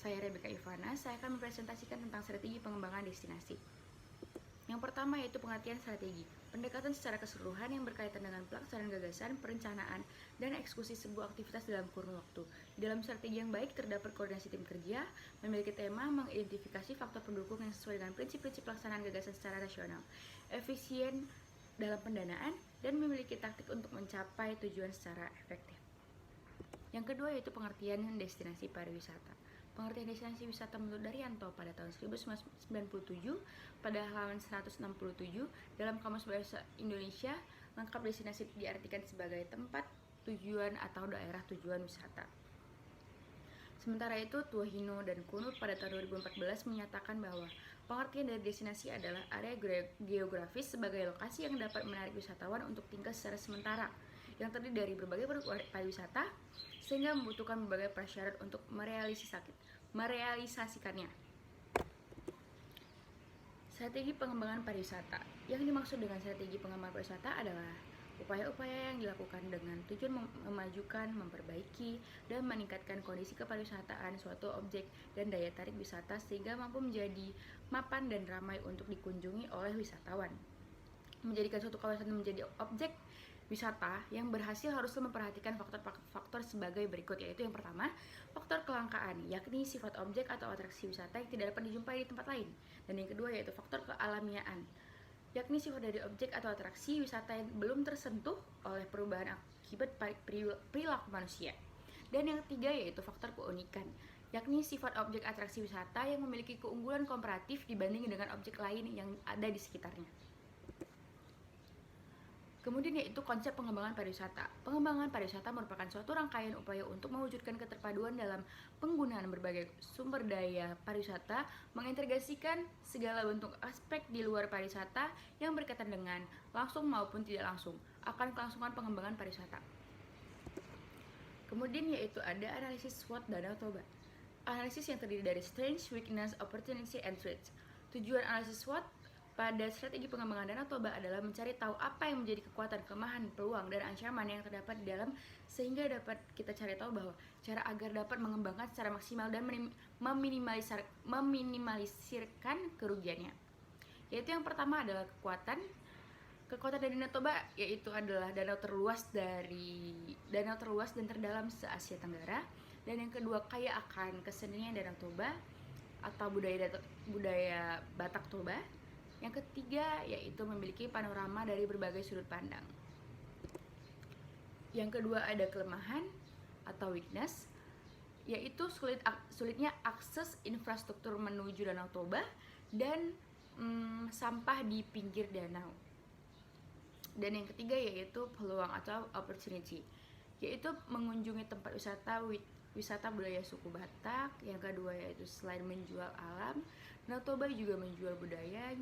Saya Rebecca Ivana, saya akan mempresentasikan tentang strategi pengembangan destinasi. Yang pertama yaitu pengertian strategi, pendekatan secara keseluruhan yang berkaitan dengan pelaksanaan gagasan, perencanaan, dan eksekusi sebuah aktivitas dalam kurun waktu. Di dalam strategi yang baik terdapat koordinasi tim kerja, memiliki tema mengidentifikasi faktor pendukung yang sesuai dengan prinsip-prinsip pelaksanaan gagasan secara rasional, efisien dalam pendanaan, dan memiliki taktik untuk mencapai tujuan secara efektif. Yang kedua yaitu pengertian destinasi pariwisata. Pengertian destinasi wisata menurut Daryanto pada tahun 1997 pada halaman 167 dalam Kamus Bahasa Indonesia lengkap destinasi diartikan sebagai tempat tujuan atau daerah tujuan wisata. Sementara itu, Tuahino dan Kunut pada tahun 2014 menyatakan bahwa pengertian dari destinasi adalah area geografis sebagai lokasi yang dapat menarik wisatawan untuk tinggal secara sementara, yang terdiri dari berbagai produk pariwisata, sehingga membutuhkan berbagai prasyarat untuk merealisasikannya. Strategi pengembangan pariwisata. Yang dimaksud dengan strategi pengembangan pariwisata adalah upaya-upaya yang dilakukan dengan tujuan memajukan, memperbaiki, dan meningkatkan kondisi kepariwisataan suatu objek dan daya tarik wisata sehingga mampu menjadi mapan dan ramai untuk dikunjungi oleh wisatawan. Menjadikan suatu kawasan menjadi objek wisata yang berhasil haruslah memperhatikan faktor-faktor sebagai berikut, yaitu yang pertama, faktor kelangkaan, yakni sifat objek atau atraksi wisata yang tidak dapat dijumpai di tempat lain. Dan yang kedua yaitu faktor kealamiaan, yakni sifat dari objek atau atraksi wisata yang belum tersentuh oleh perubahan akibat perilaku manusia. Dan yang ketiga yaitu faktor keunikan, yakni sifat objek atraksi wisata yang memiliki keunggulan komparatif dibanding dengan objek lain yang ada di sekitarnya. Kemudian yaitu konsep pengembangan pariwisata. Pengembangan pariwisata merupakan suatu rangkaian upaya untuk mewujudkan keterpaduan dalam penggunaan berbagai sumber daya pariwisata, mengintegrasikan segala bentuk aspek di luar pariwisata yang berkaitan dengan langsung maupun tidak langsung akan kelangsungan pengembangan pariwisata. Kemudian yaitu ada analisis SWOT Danau Toba. Analisis yang terdiri dari strengths, weakness, opportunity, and threats. Tujuan analisis SWOT pada strategi pengembangan Danau Toba adalah mencari tahu apa yang menjadi kekuatan, kelemahan, peluang, dan ancaman yang terdapat di dalam sehingga dapat kita cari tahu bahwa cara agar dapat mengembangkan secara maksimal dan meminimalisirkan kerugiannya. Yaitu yang pertama adalah kekuatan dari Danau Toba, yaitu adalah danau terluas dan terdalam se-Asia Tenggara. Dan yang kedua kaya akan kesenian Danau Toba atau budaya Batak Toba. Yang ketiga yaitu memiliki panorama dari berbagai sudut pandang. Yang kedua ada kelemahan atau weakness, yaitu sulitnya akses infrastruktur menuju Danau Toba dan sampah di pinggir danau. Dan yang ketiga yaitu peluang atau opportunity, yaitu mengunjungi tempat wisata budaya suku Batak. Yang kedua yaitu selain menjual alam, Danau Toba juga menjual budayanya,